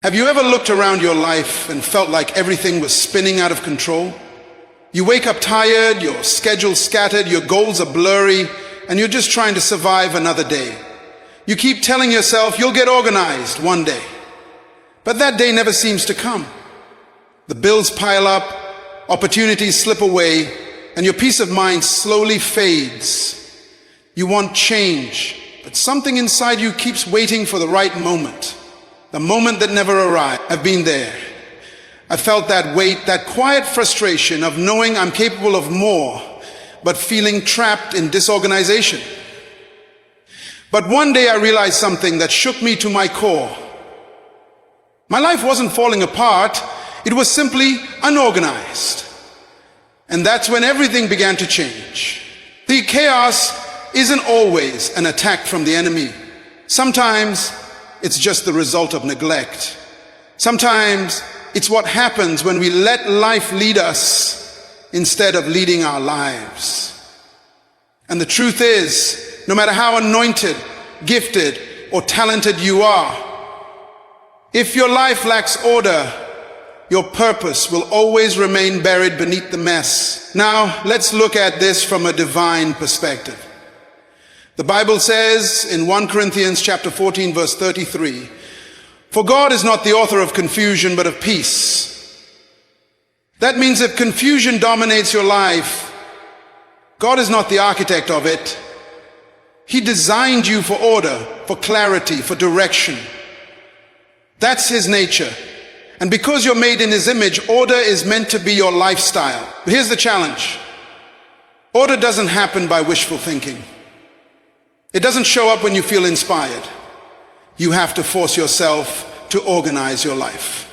Have you ever looked around your life and felt like everything was spinning out of control? You wake up tired, your schedule's scattered, your goals are blurry, and you're just trying to survive another day. You keep telling yourself you'll get organized one day. But that day never seems to come. The bills pile up, opportunities slip away, and your peace of mind slowly fades. You want change, but something inside you keeps waiting for the right moment. The moment that never arrived. I've been there. I felt that weight, that quiet frustration of knowing I'm capable of more, but feeling trapped in disorganization. But one day I realized something that shook me to my core. My life wasn't falling apart, it was simply unorganized. And that's when everything began to change. The chaos isn't always an attack from the enemy. Sometimes it's just the result of neglect. Sometimes it's what happens when we let life lead us instead of leading our lives. And the truth is, no matter how anointed, gifted, or talented you are, if your life lacks order, your purpose will always remain buried beneath the mess. Now, let's look at this from a divine perspective. The Bible says in 1 Corinthians chapter 14, verse 33, "For God is not the author of confusion, but of peace." That means if confusion dominates your life, God is not the architect of it. He designed you for order, for clarity, for direction. That's His nature. And because you're made in His image, order is meant to be your lifestyle. But here's the challenge. Order doesn't happen by wishful thinking. It doesn't show up when you feel inspired. You have to force yourself to organize your life.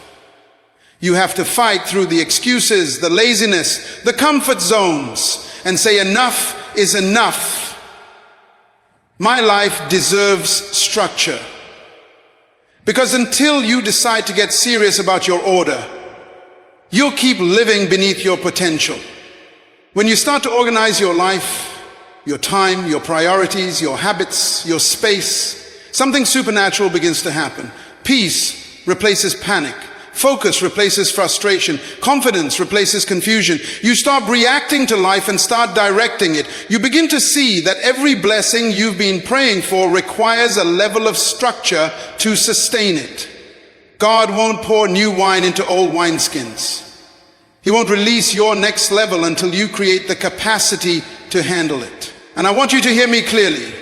You have to fight through the excuses, the laziness, the comfort zones, and say enough is enough. My life deserves structure. Because until you decide to get serious about your order, you'll keep living beneath your potential. When you start to organize your life, your time, your priorities, your habits, your space, something supernatural begins to happen. Peace replaces panic. Focus replaces frustration. Confidence replaces confusion. You stop reacting to life and start directing it. You begin to see that every blessing you've been praying for requires a level of structure to sustain it. God won't pour new wine into old wineskins. He won't release your next level until you create the capacity to handle it. And I want you to hear me clearly.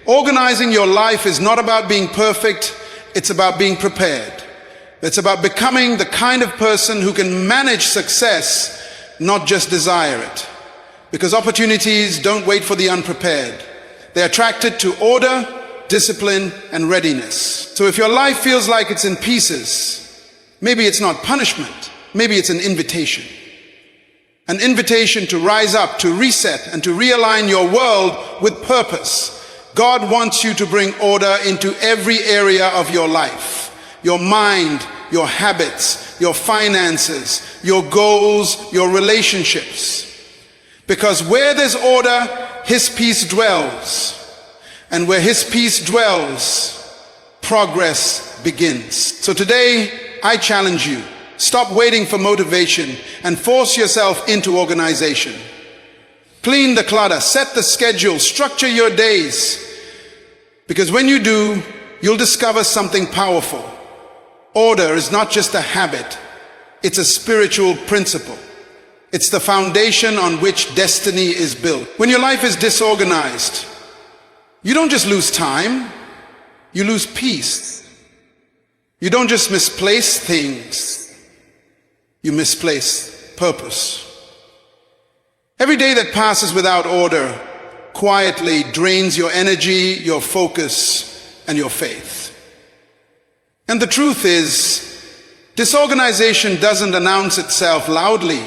Organizing your life is not about being perfect, it's about being prepared. It's about becoming the kind of person who can manage success, not just desire it. Because opportunities don't wait for the unprepared. They're attracted to order, discipline, and readiness. So if your life feels like it's in pieces, maybe it's not punishment, maybe it's an invitation. An invitation to rise up, to reset, and to realign your world with purpose. God wants you to bring order into every area of your life. Your mind, your habits, your finances, your goals, your relationships. Because where there's order, His peace dwells. And where His peace dwells, progress begins. So today, I challenge you. Stop waiting for motivation and force yourself into organization. Clean the clutter, set the schedule, structure your days. Because when you do, you'll discover something powerful. Order is not just a habit, it's a spiritual principle. It's the foundation on which destiny is built. When your life is disorganized, you don't just lose time, you lose peace. You don't just misplace things, you misplace purpose. Every day that passes without order quietly drains your energy, your focus, and your faith. And the truth is, disorganization doesn't announce itself loudly.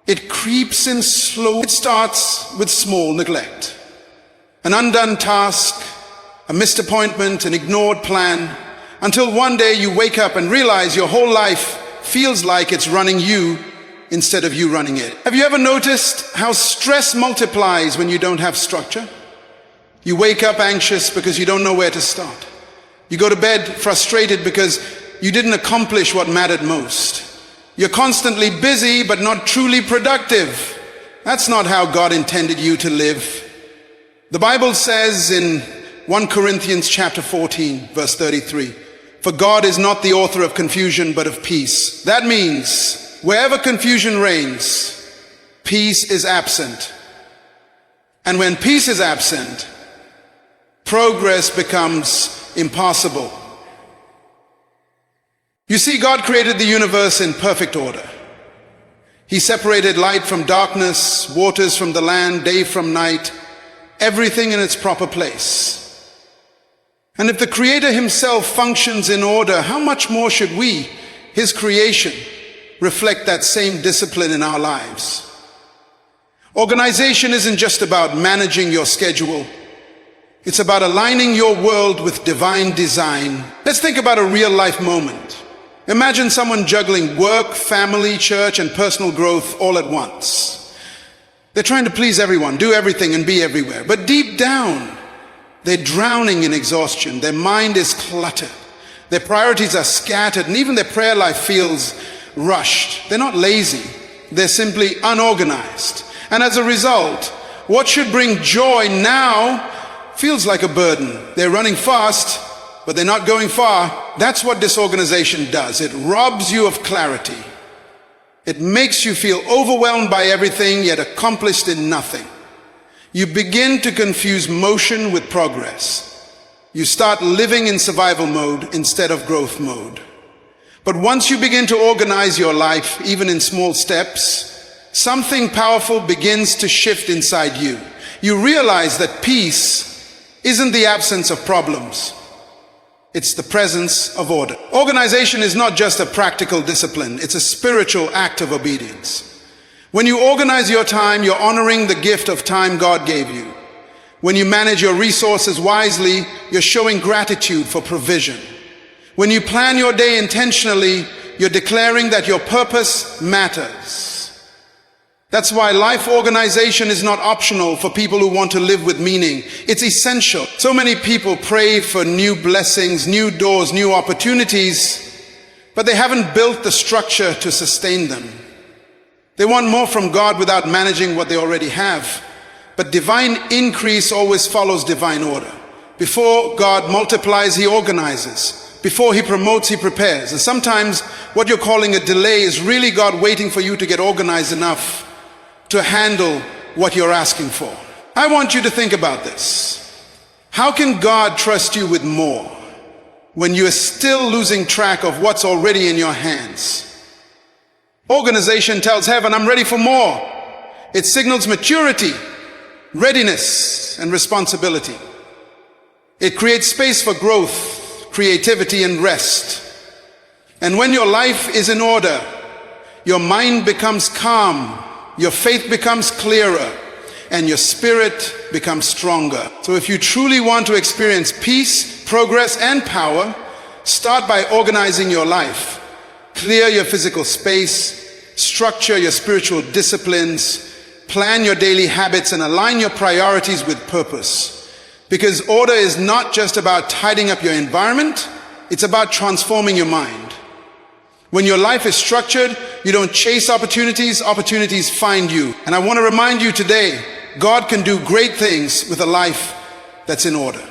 It creeps in slowly. It starts with small neglect. An undone task, a missed appointment, an ignored plan, until one day you wake up and realize your whole life feels like it's running you instead of you running it. Have you ever noticed how stress multiplies when you don't have structure? You wake up anxious because you don't know where to start. You go to bed frustrated because you didn't accomplish what mattered most. You're constantly busy but not truly productive. That's not how God intended you to live. The Bible says in 1 Corinthians chapter 14, verse 33, "For God is not the author of confusion, but of peace." That means wherever confusion reigns, peace is absent. And when peace is absent, progress becomes impossible. You see, God created the universe in perfect order. He separated light from darkness, waters from the land, day from night, everything in its proper place. And if the Creator himself functions in order, how much more should we, his creation, reflect that same discipline in our lives? Organization isn't just about managing your schedule. It's about aligning your world with divine design. Let's think about a real-life moment. Imagine someone juggling work, family, church, and personal growth all at once. They're trying to please everyone, do everything, and be everywhere. But deep down, they're drowning in exhaustion. Their mind is cluttered. Their priorities are scattered, and even their prayer life feels rushed. They're not lazy. They're simply unorganized. And as a result, what should bring joy now feels like a burden. They're running fast, but they're not going far. That's what disorganization does. It robs you of clarity. It makes you feel overwhelmed by everything, yet accomplished in nothing. You begin to confuse motion with progress. You start living in survival mode instead of growth mode. But once you begin to organize your life, even in small steps, something powerful begins to shift inside you. You realize that peace isn't the absence of problems. It's the presence of order. Organization is not just a practical discipline. It's a spiritual act of obedience. When you organize your time, you're honoring the gift of time God gave you. When you manage your resources wisely, you're showing gratitude for provision. When you plan your day intentionally, you're declaring that your purpose matters. That's why life organization is not optional for people who want to live with meaning. It's essential. So many people pray for new blessings, new doors, new opportunities, but they haven't built the structure to sustain them. They want more from God without managing what they already have. But divine increase always follows divine order. Before God multiplies, he organizes. Before he promotes, he prepares. And sometimes what you're calling a delay is really God waiting for you to get organized enough to handle what you're asking for. I want you to think about this. How can God trust you with more when you are still losing track of what's already in your hands? Organization tells heaven, I'm ready for more. It signals maturity, readiness, and responsibility. It creates space for growth, creativity, and rest. And when your life is in order, your mind becomes calm, your faith becomes clearer, and your spirit becomes stronger. So if you truly want to experience peace, progress, and power, start by organizing your life. Clear your physical space, structure your spiritual disciplines, plan your daily habits, and align your priorities with purpose. Because order is not just about tidying up your environment, it's about transforming your mind. When your life is structured, you don't chase opportunities, opportunities find you. And I want to remind you today, God can do great things with a life that's in order.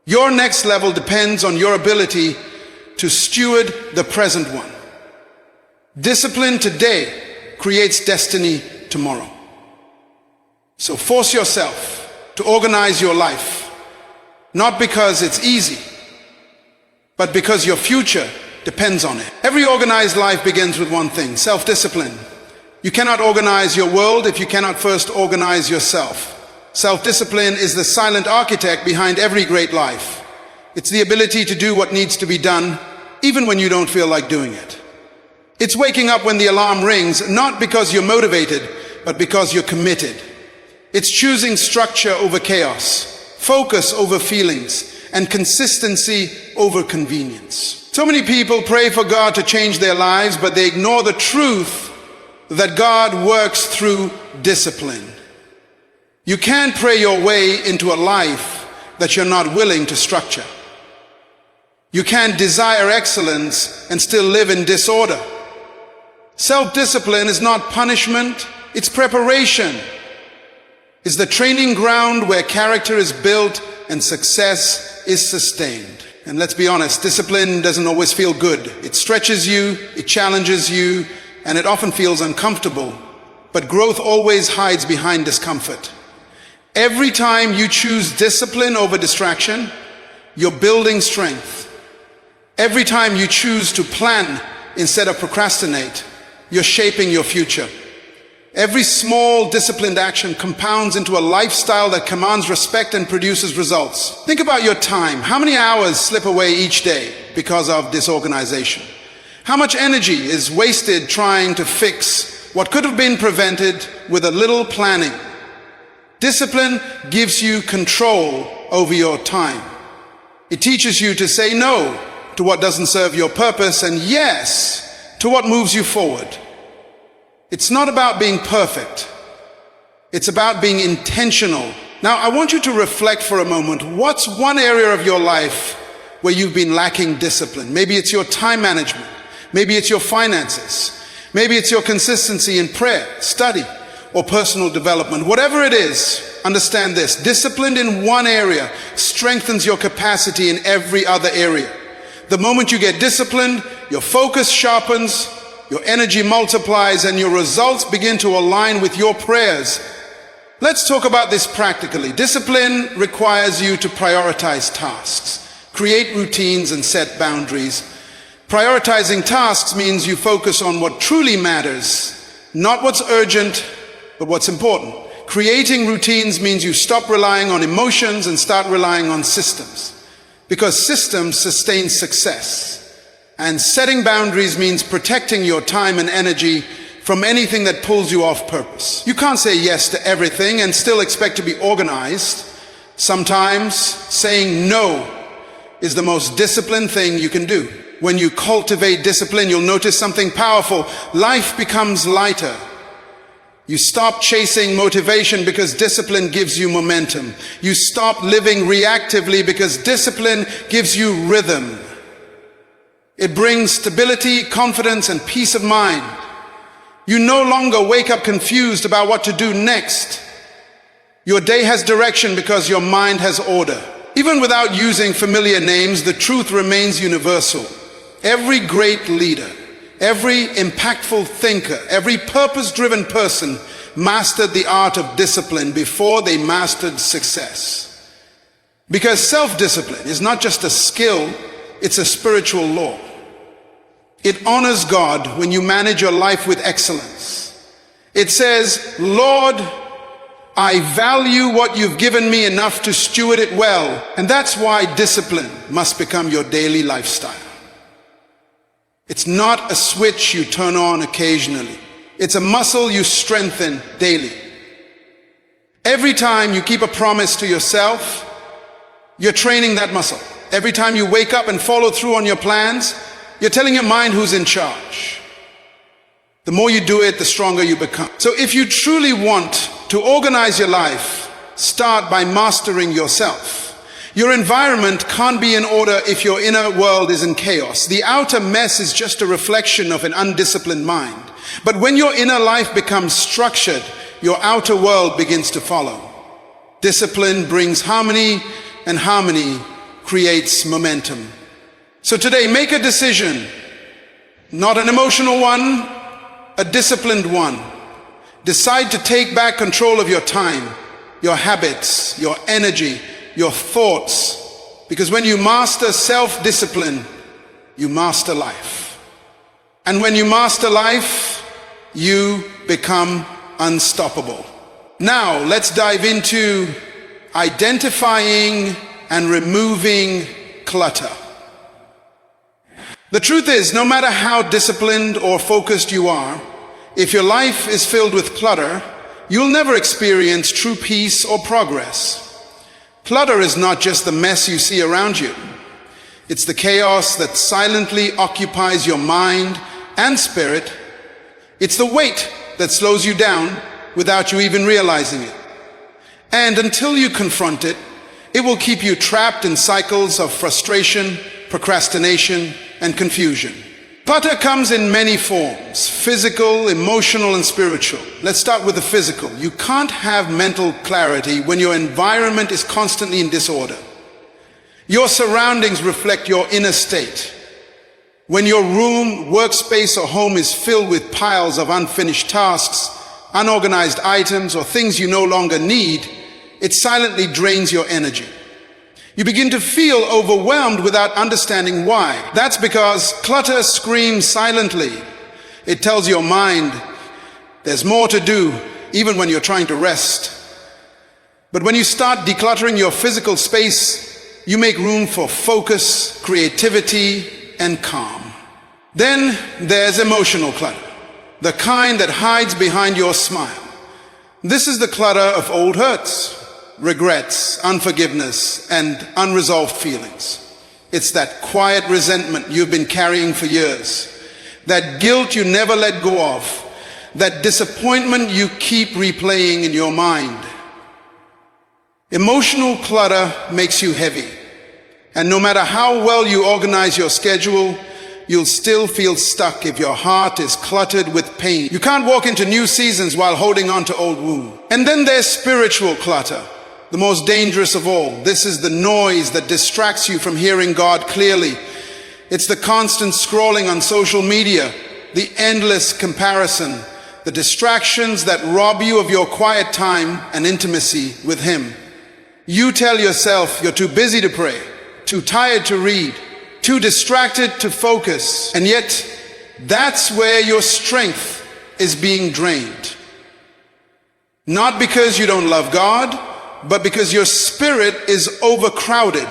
Your next level depends on your ability to steward the present one. Discipline today creates destiny tomorrow. So force yourself to organize your life, not because it's easy, but because your future depends on it. Every organized life begins with one thing: self-discipline. You cannot organize your world if you cannot first organize yourself. Self-discipline is the silent architect behind every great life. It's the ability to do what needs to be done, even when you don't feel like doing it. It's waking up when the alarm rings, not because you're motivated, but because you're committed. It's choosing structure over chaos, focus over feelings, and consistency over convenience. So many people pray for God to change their lives, but they ignore the truth that God works through discipline. You can't pray your way into a life that you're not willing to structure. You can't desire excellence and still live in disorder. Self-discipline is not punishment, it's preparation. It's the training ground where character is built and success is sustained. And let's be honest, discipline doesn't always feel good. It stretches you, it challenges you, and it often feels uncomfortable. But growth always hides behind discomfort. Every time you choose discipline over distraction, you're building strength. Every time you choose to plan instead of procrastinate, you're shaping your future. Every small disciplined action compounds into a lifestyle that commands respect and produces results. Think about your time. How many hours slip away each day because of disorganization? How much energy is wasted trying to fix what could have been prevented with a little planning? Discipline gives you control over your time. It teaches you to say no to what doesn't serve your purpose and yes to what moves you forward. It's not about being perfect. It's about being intentional. Now, I want you to reflect for a moment. What's one area of your life where you've been lacking discipline? Maybe it's your time management. Maybe it's your finances. Maybe it's your consistency in prayer, study, or personal development. Whatever it is, understand this. Discipline in one area strengthens your capacity in every other area. The moment you get disciplined, your focus sharpens, your energy multiplies, and your results begin to align with your prayers. Let's talk about this practically. Discipline requires you to prioritize tasks, create routines, and set boundaries. Prioritizing tasks means you focus on what truly matters, not what's urgent, but what's important. Creating routines means you stop relying on emotions and start relying on systems, because systems sustain success. And setting boundaries means protecting your time and energy from anything that pulls you off purpose. You can't say yes to everything and still expect to be organized. Sometimes saying no is the most disciplined thing you can do. When you cultivate discipline, you'll notice something powerful. Life becomes lighter. You stop chasing motivation because discipline gives you momentum. You stop living reactively because discipline gives you rhythm. It brings stability, confidence, and peace of mind. You no longer wake up confused about what to do next. Your day has direction because your mind has order. Even without using familiar names, the truth remains universal. Every great leader, every impactful thinker, every purpose-driven person mastered the art of discipline before they mastered success. Because self-discipline is not just a skill, it's a spiritual law. It honors God when you manage your life with excellence. It says, Lord, I value what you've given me enough to steward it well. And that's why discipline must become your daily lifestyle. It's not a switch you turn on occasionally. It's a muscle you strengthen daily. Every time you keep a promise to yourself, you're training that muscle. Every time you wake up and follow through on your plans, you're telling your mind who's in charge. The more you do it, the stronger you become. So if you truly want to organize your life, start by mastering yourself. Your environment can't be in order if your inner world is in chaos. The outer mess is just a reflection of an undisciplined mind. But when your inner life becomes structured, your outer world begins to follow. Discipline brings harmony, and harmony creates momentum. So today, make a decision, not an emotional one, a disciplined one. Decide to take back control of your time, your habits, your energy, your thoughts, because when you master self-discipline, you master life. And when you master life, you become unstoppable. Now, let's dive into identifying and removing clutter. The truth is, no matter how disciplined or focused you are, if your life is filled with clutter, you'll never experience true peace or progress. Clutter is not just the mess you see around you. It's the chaos that silently occupies your mind and spirit. It's the weight that slows you down without you even realizing it. And until you confront it, it will keep you trapped in cycles of frustration, procrastination, and confusion. Clutter comes in many forms: physical, emotional, and spiritual. Let's start with the physical. You can't have mental clarity when your environment is constantly in disorder. Your surroundings reflect your inner state. When your room, workspace, or home is filled with piles of unfinished tasks, unorganized items, or things you no longer need, it silently drains your energy. You begin to feel overwhelmed without understanding why. That's because clutter screams silently. It tells your mind there's more to do, even when you're trying to rest. But when you start decluttering your physical space, you make room for focus, creativity, and calm. Then there's emotional clutter, the kind that hides behind your smile. This is the clutter of old hurts, regrets, unforgiveness, and unresolved feelings. It's that quiet resentment you've been carrying for years, that guilt you never let go of, that disappointment you keep replaying in your mind. Emotional clutter makes you heavy, and no matter how well you organize your schedule, you'll still feel stuck if your heart is cluttered with pain. You can't walk into new seasons while holding on to old wounds. And then there's spiritual clutter, the most dangerous of all. This is the noise that distracts you from hearing God clearly. It's the constant scrolling on social media, the endless comparison, the distractions that rob you of your quiet time and intimacy with Him. You tell yourself you're too busy to pray, too tired to read, too distracted to focus, and yet that's where your strength is being drained. Not because you don't love God, but because your spirit is overcrowded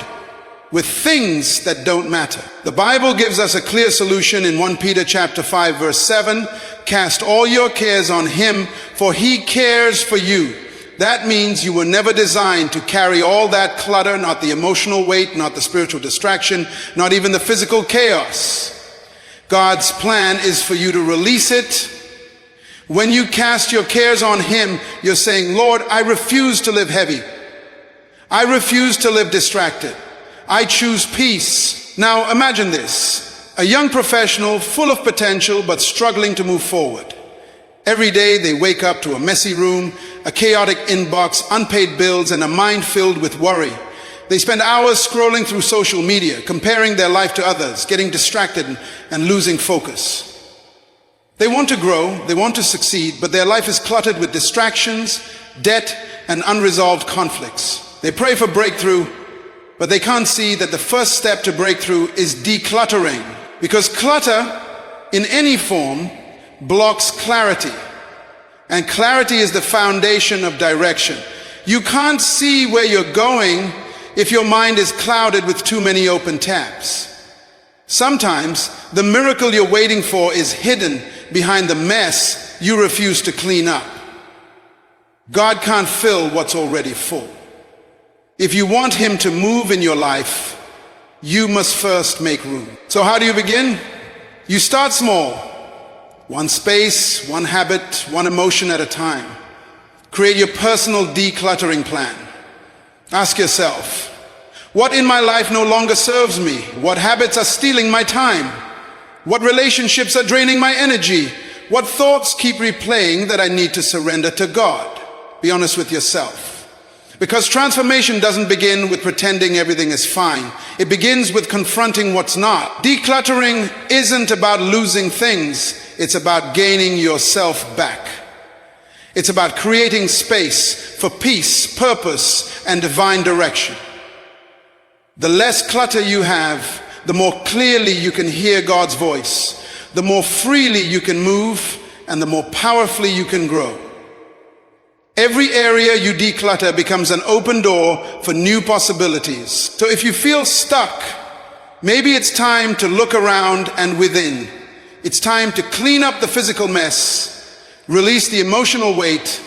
with things that don't matter. The Bible gives us a clear solution in 1 Peter chapter 5 verse 7. Cast all your cares on Him, for He cares for you. That means you were never designed to carry all that clutter, not the emotional weight, not the spiritual distraction, not even the physical chaos. God's plan is for you to release it. When you cast your cares on Him, you're saying, Lord, I refuse to live heavy. I refuse to live distracted. I choose peace. Now imagine this: a young professional full of potential but struggling to move forward. Every day they wake up to a messy room, a chaotic inbox, unpaid bills, and a mind filled with worry. They spend hours scrolling through social media, comparing their life to others, getting distracted and losing focus. They want to grow, they want to succeed, but their life is cluttered with distractions, debt, and unresolved conflicts. They pray for breakthrough, but they can't see that the first step to breakthrough is decluttering, because clutter in any form blocks clarity, and clarity is the foundation of direction. You can't see where you're going if your mind is clouded with too many open tabs. Sometimes the miracle you're waiting for is hidden behind the mess you refuse to clean up. God can't fill what's already full. If you want Him to move in your life, you must first make room. So how do you begin? You start small. One space, one habit, one emotion at a time. Create your personal decluttering plan. Ask yourself, what in my life no longer serves me? What habits are stealing my time? What relationships are draining my energy? What thoughts keep replaying that I need to surrender to God? Be honest with yourself. Because transformation doesn't begin with pretending everything is fine. It begins with confronting what's not. Decluttering isn't about losing things. It's about gaining yourself back. It's about creating space for peace, purpose, and divine direction. The less clutter you have, the more clearly you can hear God's voice, the more freely you can move, and the more powerfully you can grow. Every area you declutter becomes an open door for new possibilities. So if you feel stuck, maybe it's time to look around and within. It's time to clean up the physical mess, release the emotional weight,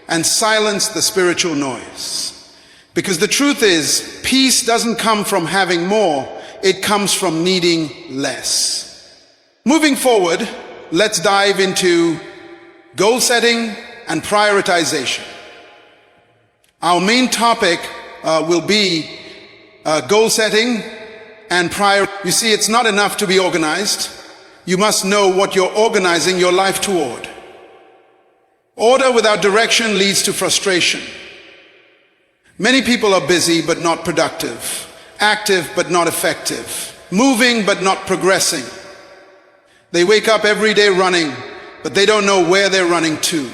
and silence the spiritual noise. Because the truth is, peace doesn't come from having more, it comes from needing less. Moving forward, let's dive into goal setting and prioritization. Our main topic will be goal setting and prior. You see, it's not enough to be organized. You must know what you're organizing your life toward. Order without direction leads to frustration. Many people are busy but not productive, active but not effective, moving but not progressing. They wake up every day running, but they don't know where they're running to.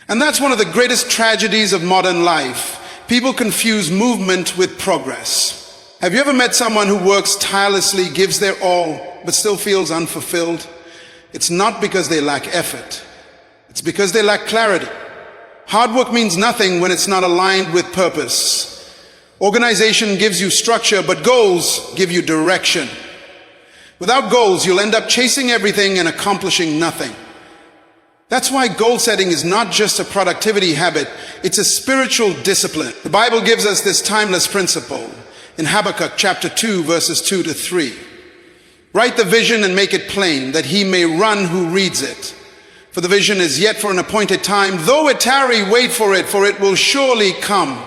And that's one of the greatest tragedies of modern life. People confuse movement with progress. Have you ever met someone who works tirelessly, gives their all, but still feels unfulfilled? It's not because they lack effort. It's because they lack clarity. Hard work means nothing when it's not aligned with purpose. Organization gives you structure, but goals give you direction. Without goals, you'll end up chasing everything and accomplishing nothing. That's why goal setting is not just a productivity habit, it's a spiritual discipline. The Bible gives us this timeless principle in Habakkuk chapter 2, verses 2 to 3. Write the vision and make it plain, that he may run who reads it. For the vision is yet for an appointed time. Though it tarry, wait for it will surely come.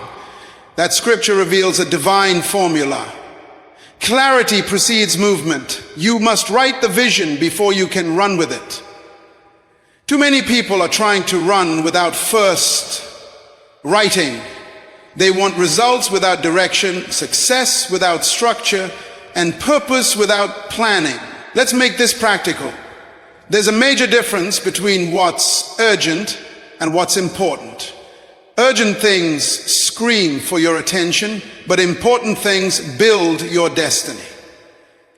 That scripture reveals a divine formula. Clarity precedes movement. You must write the vision before you can run with it. Too many people are trying to run without first writing. They want results without direction, success without structure, and purpose without planning. Let's make this practical. There's a major difference between what's urgent and what's important. Urgent things scream for your attention, but important things build your destiny.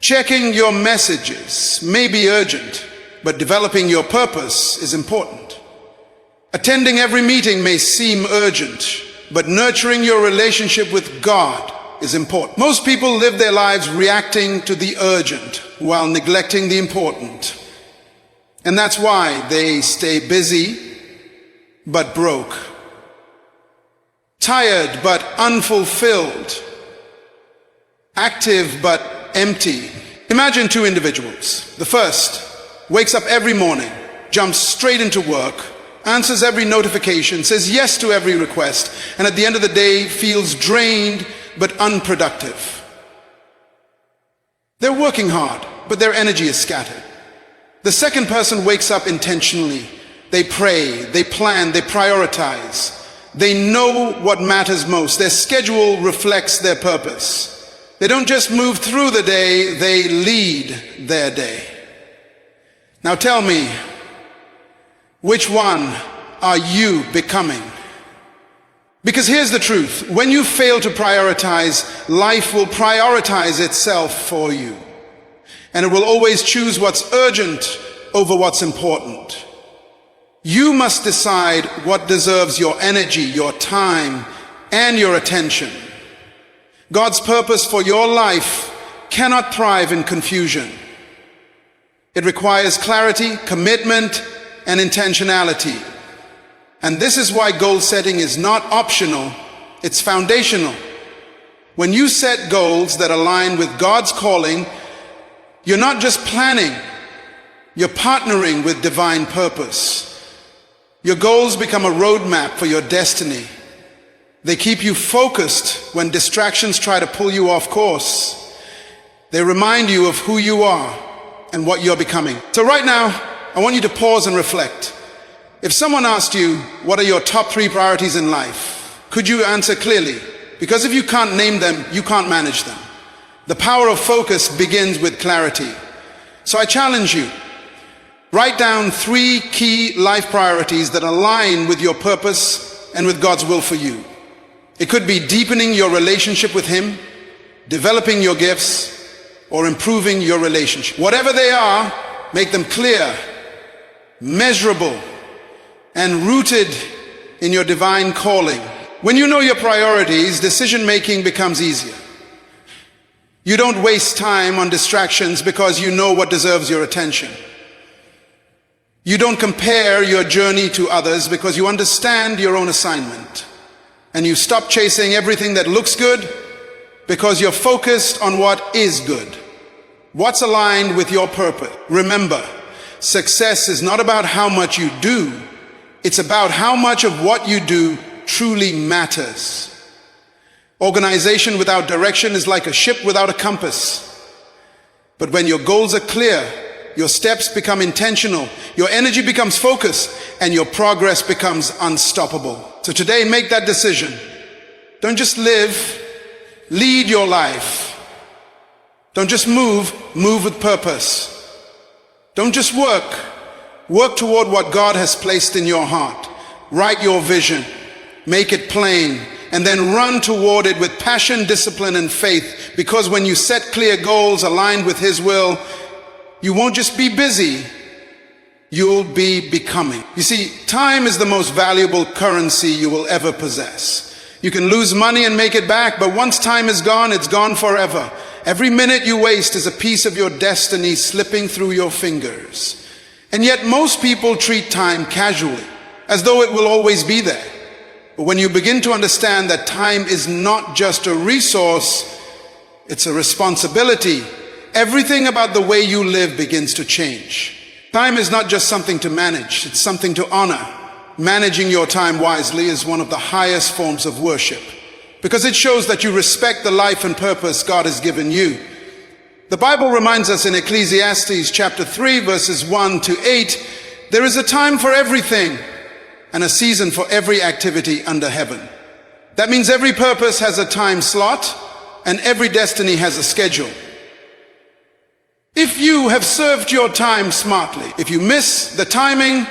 Checking your messages may be urgent, but developing your purpose is important. Attending every meeting may seem urgent, but nurturing your relationship with God is important. Most people live their lives reacting to the urgent while neglecting the important. And that's why they stay busy, but broke. Tired, but unfulfilled. Active, but empty. Imagine two individuals. The first wakes up every morning, jumps straight into work, answers every notification, says yes to every request, and at the end of the day feels drained, but unproductive. They're working hard, but their energy is scattered. The second person wakes up intentionally. They pray, they plan, they prioritize. They know what matters most. Their schedule reflects their purpose. They don't just move through the day, they lead their day. Now tell me, which one are you becoming? Because here's the truth. When you fail to prioritize, life will prioritize itself for you. And it will always choose what's urgent over what's important. You must decide what deserves your energy, your time, and your attention. God's purpose for your life cannot thrive in confusion. It requires clarity, commitment, and intentionality. And this is why goal setting is not optional, it's foundational. When you set goals that align with God's calling, you're not just planning, you're partnering with divine purpose. Your goals become a roadmap for your destiny. They keep you focused when distractions try to pull you off course. They remind you of who you are and what you're becoming. So right now, I want you to pause and reflect. If someone asked you, what are your top 3 priorities in life? Could you answer clearly? Because if you can't name them, you can't manage them. The power of focus begins with clarity. So I challenge you, write down 3 key life priorities that align with your purpose and with God's will for you. It could be deepening your relationship with Him, developing your gifts, or improving your relationship. Whatever they are, make them clear, measurable, and rooted in your divine calling. When you know your priorities, decision-making becomes easier. You don't waste time on distractions because you know what deserves your attention. You don't compare your journey to others because you understand your own assignment. And you stop chasing everything that looks good because you're focused on what is good. What's aligned with your purpose. Remember, success is not about how much you do. It's about how much of what you do truly matters. Organization without direction is like a ship without a compass. But when your goals are clear, your steps become intentional, your energy becomes focused, and your progress becomes unstoppable. So today, make that decision. Don't just live, lead your life. Don't just move with purpose. Don't just work toward what God has placed in your heart. Write your vision, make it plain, and then run toward it with passion, discipline, and faith. Because when you set clear goals aligned with His will, you won't just be busy, you'll be becoming. You see, time is the most valuable currency you will ever possess. You can lose money and make it back, but once time is gone, it's gone forever. Every minute you waste is a piece of your destiny slipping through your fingers. And yet most people treat time casually, as though it will always be there. But when you begin to understand that time is not just a resource, it's a responsibility, everything about the way you live begins to change. Time is not just something to manage, it's something to honor. Managing your time wisely is one of the highest forms of worship, because it shows that you respect the life and purpose God has given you. The Bible reminds us in Ecclesiastes chapter 3 verses 1 to 8, there is a time for everything and a season for every activity under heaven. That means every purpose has a time slot and every destiny has a schedule. If you have served your time smartly, if you miss the timing,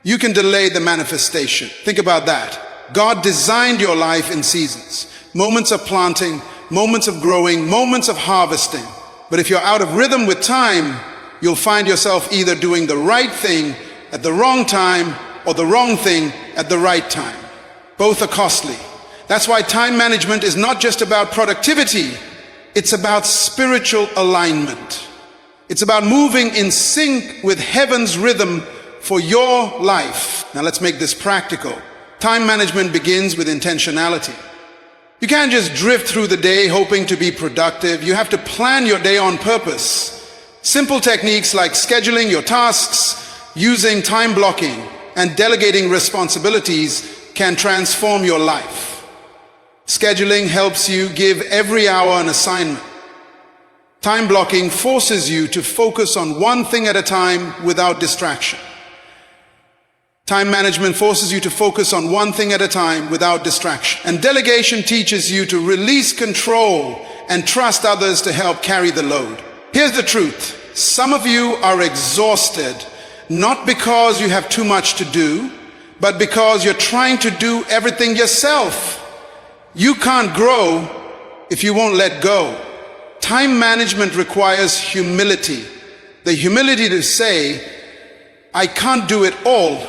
you can delay the manifestation. Think about that. God designed your life in seasons, moments of planting, moments of growing, moments of harvesting. But if you're out of rhythm with time, you'll find yourself either doing the right thing at the wrong time or the wrong thing at the right time. Both are costly. That's why time management is not just about productivity, it's about spiritual alignment. It's about moving in sync with heaven's rhythm for your life. Now let's make this practical. Time management begins with intentionality. You can't just drift through the day hoping to be productive. You have to plan your day on purpose. Simple techniques like scheduling your tasks, using time blocking, and delegating responsibilities can transform your life. Scheduling helps you give every hour an assignment. Time blocking forces you to focus on one thing at a time without distraction. Time management forces you to focus on one thing at a time without distraction. And delegation teaches you to release control and trust others to help carry the load. Here's the truth. Some of you are exhausted, not because you have too much to do, but because you're trying to do everything yourself. You can't grow if you won't let go. Time management requires humility. The humility to say, I can't do it all,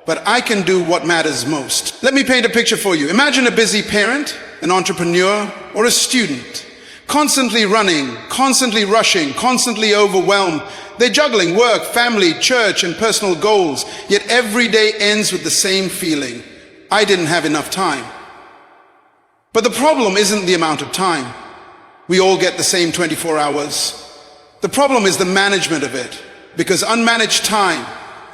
but I can do what matters most. Let me paint a picture for you. Imagine a busy parent, an entrepreneur, or a student, constantly running, constantly rushing, constantly overwhelmed. They're juggling work, family, church, and personal goals, yet every day ends with the same feeling. I didn't have enough time. But the problem isn't the amount of time. We all get the same 24 hours. The problem is the management of it, because unmanaged time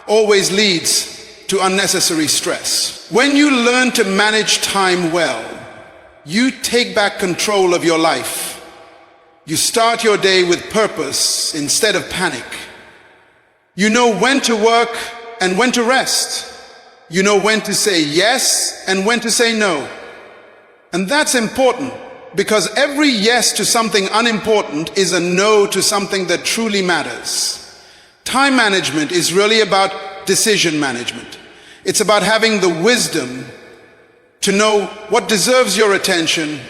always leads to unnecessary stress. When you learn to manage time well, you take back control of your life. You start your day with purpose instead of panic. You know when to work and when to rest. You know when to say yes and when to say no. And that's important, because every yes to something unimportant is a no to something that truly matters. Time management is really about decision management. It's about having the wisdom to know what deserves your attention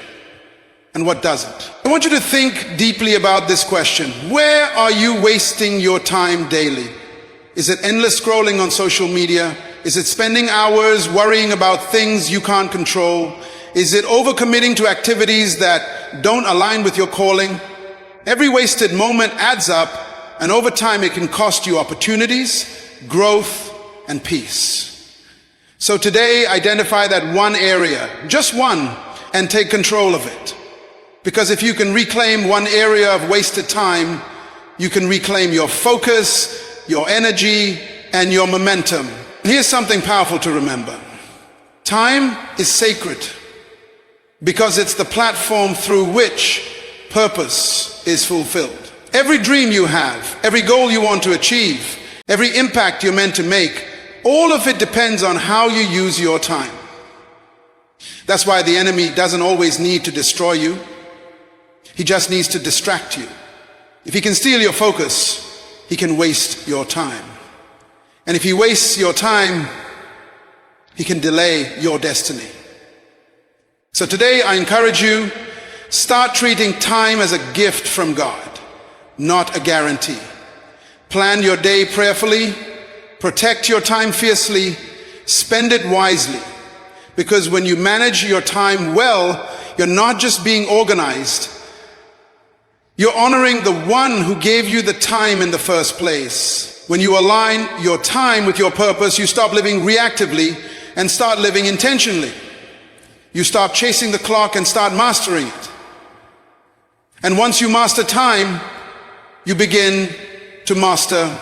and what doesn't. I want you to think deeply about this question. Where are you wasting your time daily? Is it endless scrolling on social media? Is it spending hours worrying about things you can't control? Is it overcommitting to activities that don't align with your calling? Every wasted moment adds up, and over time it can cost you opportunities, growth, and peace. So today, identify that one area, just one, and take control of it. Because if you can reclaim one area of wasted time, you can reclaim your focus, your energy, and your momentum. Here's something powerful to remember. Time is sacred. because it's the platform through which purpose is fulfilled. Every dream you have, every goal you want to achieve, every impact you're meant to make, all of it depends on how you use your time. That's why the enemy doesn't always need to destroy you. He just needs to distract you. If he can steal your focus, he can waste your time. And if he wastes your time, he can delay your destiny. So today I encourage you, start treating time as a gift from God, not a guarantee. Plan your day prayerfully, protect your time fiercely, spend it wisely. Because when you manage your time well, you're not just being organized, you're honoring the one who gave you the time in the first place. When you align your time with your purpose, you stop living reactively and start living intentionally. You stop chasing the clock and start mastering it. And once you master time, you begin to master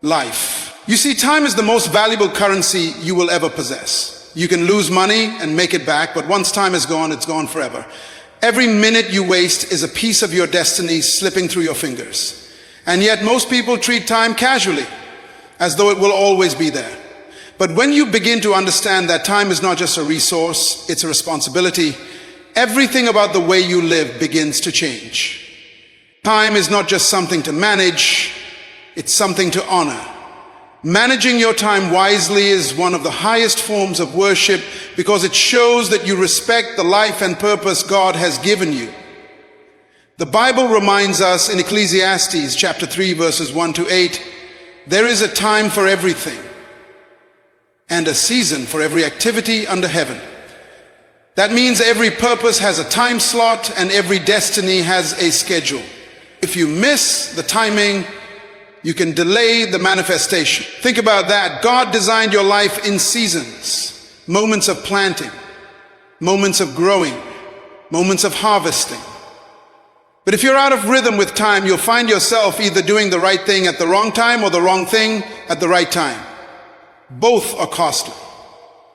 life. You see, time is the most valuable currency you will ever possess. You can lose money and make it back, but once time is gone, it's gone forever. Every minute you waste is a piece of your destiny slipping through your fingers. And yet most people treat time casually, as though it will always be there. But when you begin to understand that time is not just a resource, it's a responsibility, everything about the way you live begins to change. Time is not just something to manage, it's something to honor. Managing your time wisely is one of the highest forms of worship because it shows that you respect the life and purpose God has given you. The Bible reminds us in Ecclesiastes chapter 3 verses 1 to 8, there is a time for everything and a season for every activity under heaven. That means every purpose has a time slot and every destiny has a schedule. If you miss the timing, you can delay the manifestation. Think about that. God designed your life in seasons, moments of planting, moments of growing, moments of harvesting. But if you're out of rhythm with time, you'll find yourself either doing the right thing at the wrong time or the wrong thing at the right time. Both are costly.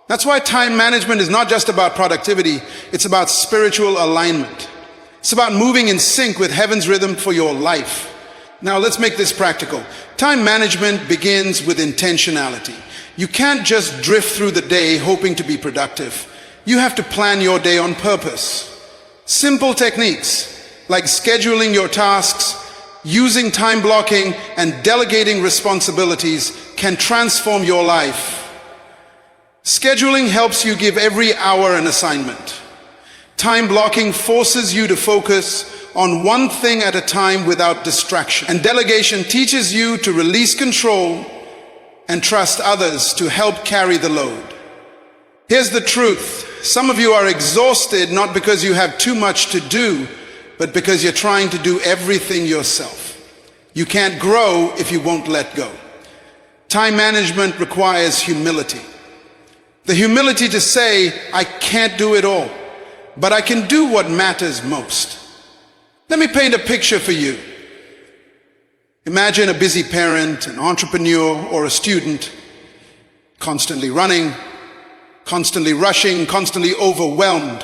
That's why time management is not just about productivity, it's about spiritual alignment. It's about moving in sync with heaven's rhythm for your life. Now let's make this practical. Time management begins with intentionality. You can't just drift through the day hoping to be productive. You have to plan your day on purpose. Simple techniques like scheduling your tasks, using time blocking, and delegating responsibilities can transform your life. Scheduling helps you give every hour an assignment. Time blocking forces you to focus on one thing at a time without distraction. And delegation teaches you to release control and trust others to help carry the load. Here's the truth. Some of you are exhausted not because you have too much to do, but because you're trying to do everything yourself. You can't grow if you won't let go. Time management requires humility. The humility to say, I can't do it all, but I can do what matters most. Let me paint a picture for you. Imagine a busy parent, an entrepreneur, or a student, constantly running, constantly rushing, constantly overwhelmed.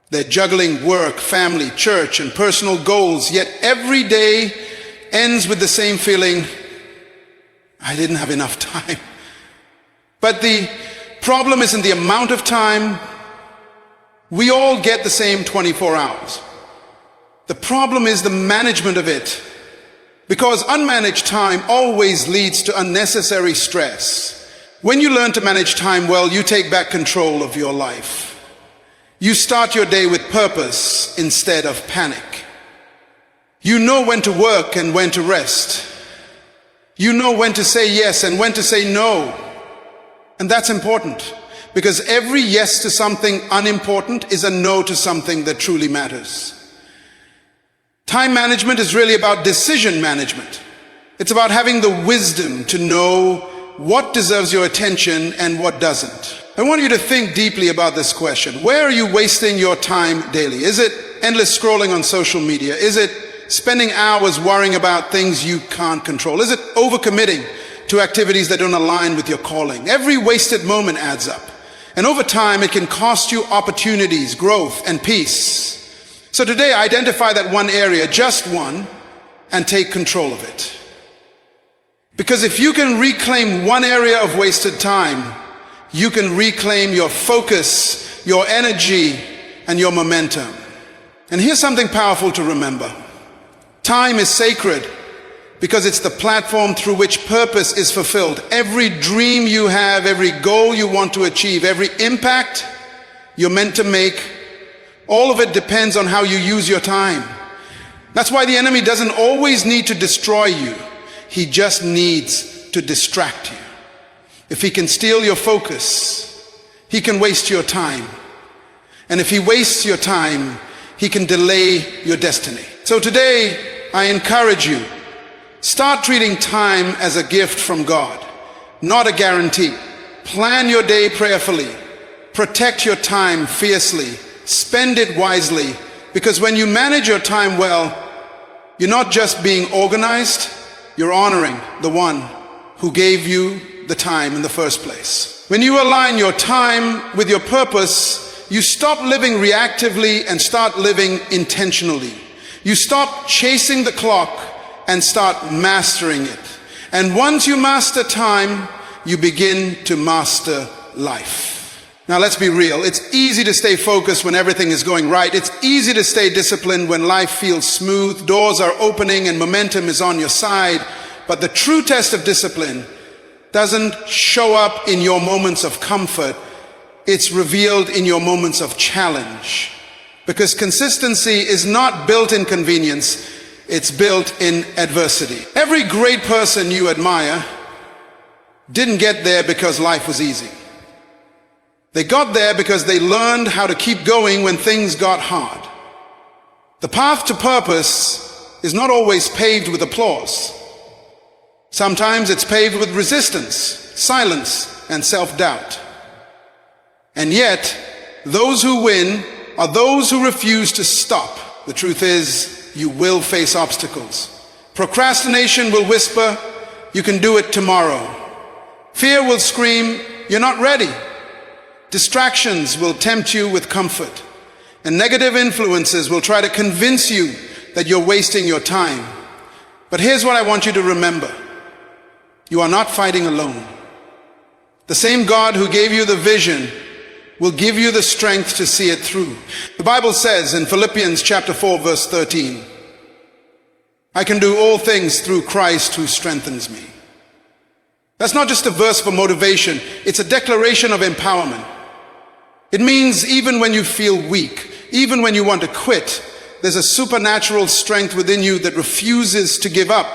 They're juggling work, family, church, and personal goals, yet every day ends with the same feeling, I didn't have enough time. But the problem isn't the amount of time. We all get the same 24 hours. The problem is the management of it, because unmanaged time always leads to unnecessary stress. When you learn to manage time well, you take back control of your life. You start your day with purpose instead of panic. You know when to work and when to rest. You know when to say yes and when to say no. And that's important, because every yes to something unimportant is a no to something that truly matters. Time management is really about decision management. It's about having the wisdom to know what deserves your attention and what doesn't. I want you to think deeply about this question. Where are you wasting your time daily? Is it endless scrolling on social media? Is it spending hours worrying about things you can't control? Is it overcommitting to activities that don't align with your calling? Every wasted moment adds up. And over time, it can cost you opportunities, growth, and peace. So today, identify that one area, just one, and take control of it. Because if you can reclaim one area of wasted time, you can reclaim your focus, your energy, and your momentum. And here's something powerful to remember. Time is sacred because it's the platform through which purpose is fulfilled. Every dream you have, every goal you want to achieve, every impact you're meant to make, all of it depends on how you use your time. That's why the enemy doesn't always need to destroy you. He just needs to distract you. If he can steal your focus, he can waste your time. And if he wastes your time, he can delay your destiny. So today, I encourage you, start treating time as a gift from God, not a guarantee. Plan your day prayerfully. Protect your time fiercely. Spend it wisely. Because when you manage your time well, you're not just being organized, you're honoring the one who gave you the time in the first place. When you align your time with your purpose, you stop living reactively and start living intentionally. You stop chasing the clock and start mastering it. And once you master time, you begin to master life. Now let's be real. It's easy to stay focused when everything is going right. It's easy to stay disciplined when life feels smooth, doors are opening and momentum is on your side. But the true test of discipline doesn't show up in your moments of comfort. It's revealed in your moments of challenge. Because consistency is not built in convenience, it's built in adversity. Every great person you admire didn't get there because life was easy. They got there because they learned how to keep going when things got hard. The path to purpose is not always paved with applause. Sometimes it's paved with resistance, silence, and self-doubt. And yet, those who win are those who refuse to stop. The truth is, you will face obstacles. Procrastination will whisper, you can do it tomorrow. Fear will scream, you're not ready. Distractions will tempt you with comfort. And negative influences will try to convince you that you're wasting your time. But here's what I want you to remember. You are not fighting alone. The same God who gave you the vision will give you the strength to see it through. The Bible says in Philippians chapter 4, verse 13, I can do all things through Christ who strengthens me. That's not just a verse for motivation, it's a declaration of empowerment. It means even when you feel weak, even when you want to quit, there's a supernatural strength within you that refuses to give up.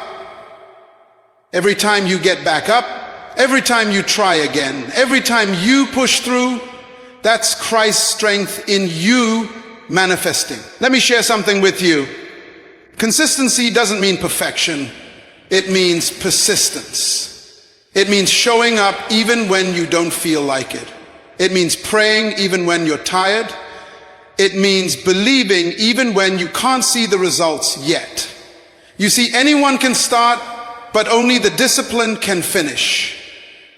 Every time you get back up, every time you try again, every time you push through, that's Christ's strength in you manifesting. Let me share something with you. Consistency doesn't mean perfection. It means persistence. It means showing up even when you don't feel like it. It means praying even when you're tired. It means believing even when you can't see the results yet. You see, anyone can start, but only the disciplined can finish.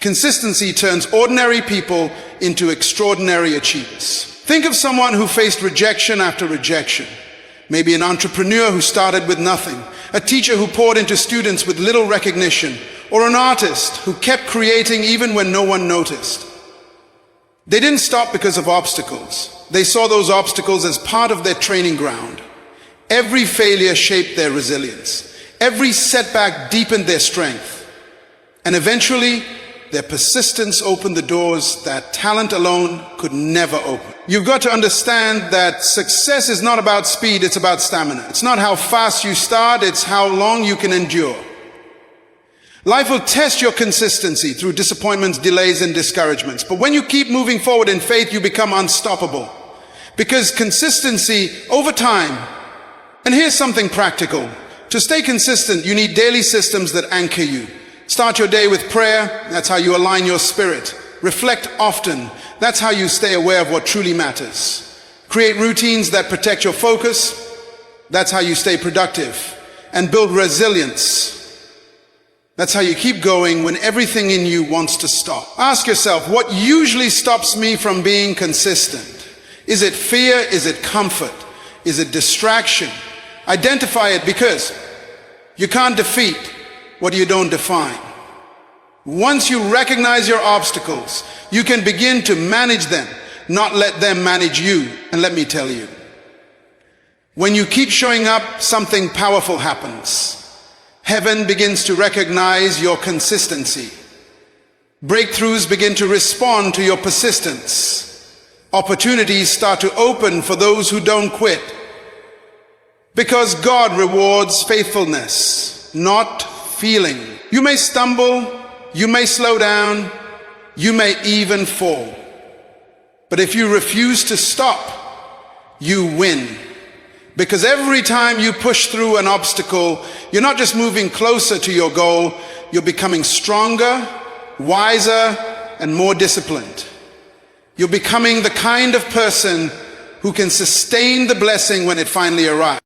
Consistency turns ordinary people into extraordinary achievers. Think of someone who faced rejection after rejection. Maybe an entrepreneur who started with nothing, a teacher who poured into students with little recognition, or an artist who kept creating even when no one noticed. They didn't stop because of obstacles. They saw those obstacles as part of their training ground. Every failure shaped their resilience. Every setback deepened their strength. And eventually, their persistence opened the doors that talent alone could never open. You've got to understand that success is not about speed, it's about stamina. It's not how fast you start, it's how long you can endure. Life will test your consistency through disappointments, delays, and discouragements. But when you keep moving forward in faith, you become unstoppable. Because consistency over time, and here's something practical. To stay consistent, you need daily systems that anchor you. Start your day with prayer. That's how you align your spirit. Reflect often. That's how you stay aware of what truly matters. Create routines that protect your focus. That's how you stay productive. And build resilience. That's how you keep going when everything in you wants to stop. Ask yourself, what usually stops me from being consistent? Is it fear? Is it comfort? Is it distraction? Identify it, because you can't defeat what you don't define. Once you recognize your obstacles, you can begin to manage them, not let them manage you. And let me tell you, when you keep showing up, something powerful happens. Heaven begins to recognize your consistency. Breakthroughs begin to respond to your persistence. Opportunities start to open for those who don't quit. Because God rewards faithfulness, not feeling. You may stumble, you may slow down, you may even fall. But if you refuse to stop, you win. Because every time you push through an obstacle, you're not just moving closer to your goal, you're becoming stronger, wiser, and more disciplined. You're becoming the kind of person who can sustain the blessing when it finally arrives.